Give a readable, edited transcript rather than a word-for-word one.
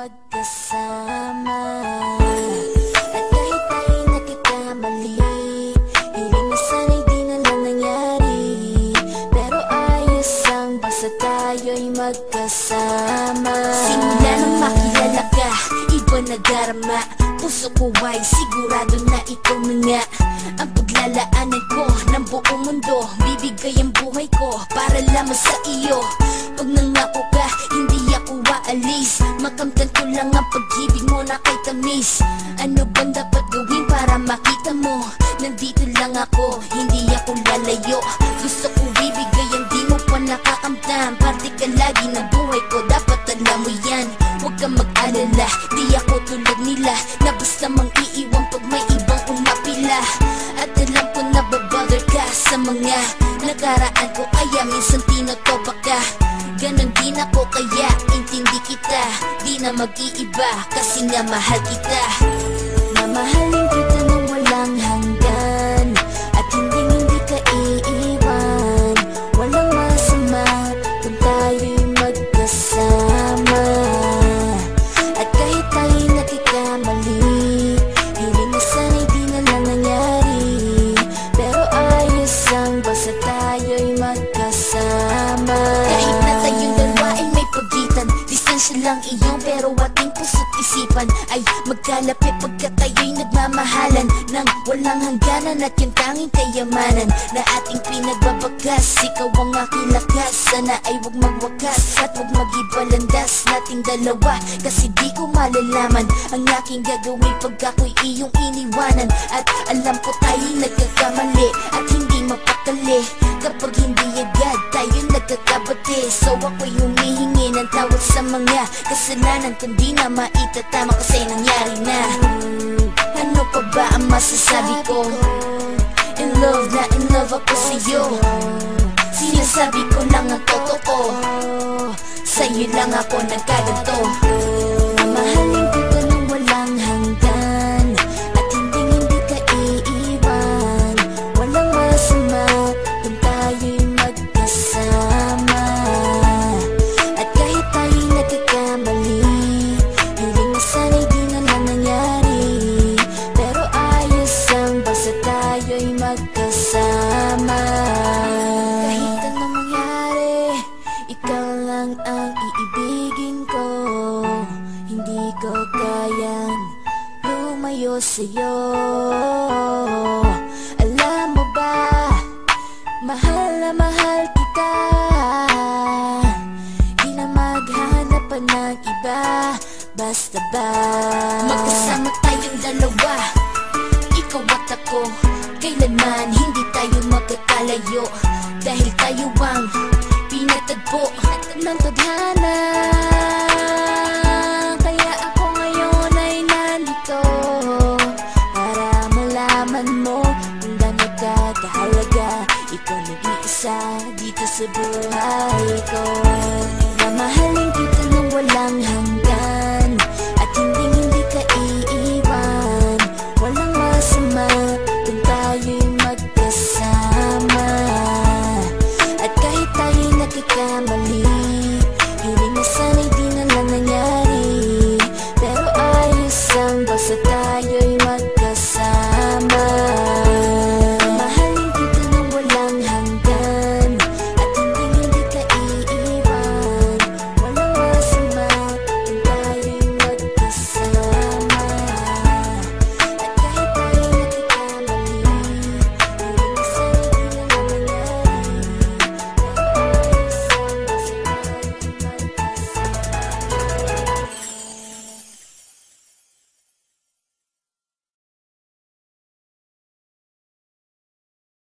magkasama. At kahit tayo'y nagkakamali, hiling na sana'y di na lang nangyari. Pero ayos lang basta tayo'y magkasama. Simula nang makilala ka, iba na darama. Puso ko ay sigurado na ikaw na nga ang paglalaanan ko ng buong mundo. Bibigay ang buhay ko para lamang sa iyo. Pag nangako ka, hindi ako waalis. Makamtan ko lang ang pag-ibig mo na kay tamis. Ano bang dapat gawin para makita mo? Nandito lang ako, hindi ako lalayo. Gusto ko bibigay ang di mo pa nakakamtan. Parte ka lagi ng buhay ko, dapat alam mo yan. Huwag kang mag-alala, di ako tulad nila na basta mang iiwan pag may ibang umapila. At alam ko na babother ka sa mga nakaraan ko, kaya minsan tinotoba ka. Ganon din ako kaya intindi kita. Di na mag-iiba kasi nga mahal kita. Mamahalin kita nang walang hanggan, at hindi ka iiwan. Walang masama kung tayo'y magkasama. At kahit tayo'y nagkakamali, hiling na sana'y di na lang nangyari. Pero ayos lang basta tayo'y magkasama. Kahit na tayong dalawa ay may pagitan, distansya lang iyon pero ating puso't isipan ay magkalapit pagkat tayo'y nagmamahalan ng walang hangganan. At yung tanging kayamanan na ating pinagbabagas, ikaw ang aking lakas. Sana ay huwag magwakas at huwag mag-ibalandas nating dalawa, kasi di ko malalaman ang aking gagawin pag ako'y iyong iniwanan. At alam ko tayo'y nagkakamali at hindi mapakali kapag hindi agad tayo'y nagkakabati. So ako'y humihingi ng tawad sa mga kasalanan kung di na maitatama kasi nangyari na. Ano pa ba ang masasabi ko? In love na in love ako sa'yo. Sinasabi ko lang ang totoo, sa'yo lang ako nagkaganto. Mamahalin kita nang walang hanggan, at hindi ka iiwan. Walang masama kung tayo'y magkasama. At kahit tayo'y nagkakamali, hiling na sana'y di na lang nangyari. Pero ayos lang basta tayo'y magkasama. Kahit anong mangyari, ikaw lang ang iibigin ko. Hindi ko kayang lumayo sa'yo. Alam mo ba, mahal na mahal kita. Di na maghanap pa ng iba, basta ba magkasama tayong dalawa, ikaw at ako. Kailanman hindi tayo magkakalayo, dahil tayo ang pinatagpo ng tadhana. Kaya ako ngayon ay nandito para malaman mo kung gano'n ka kahalaga. Ikaw nag-iisa dito sa buhay ko.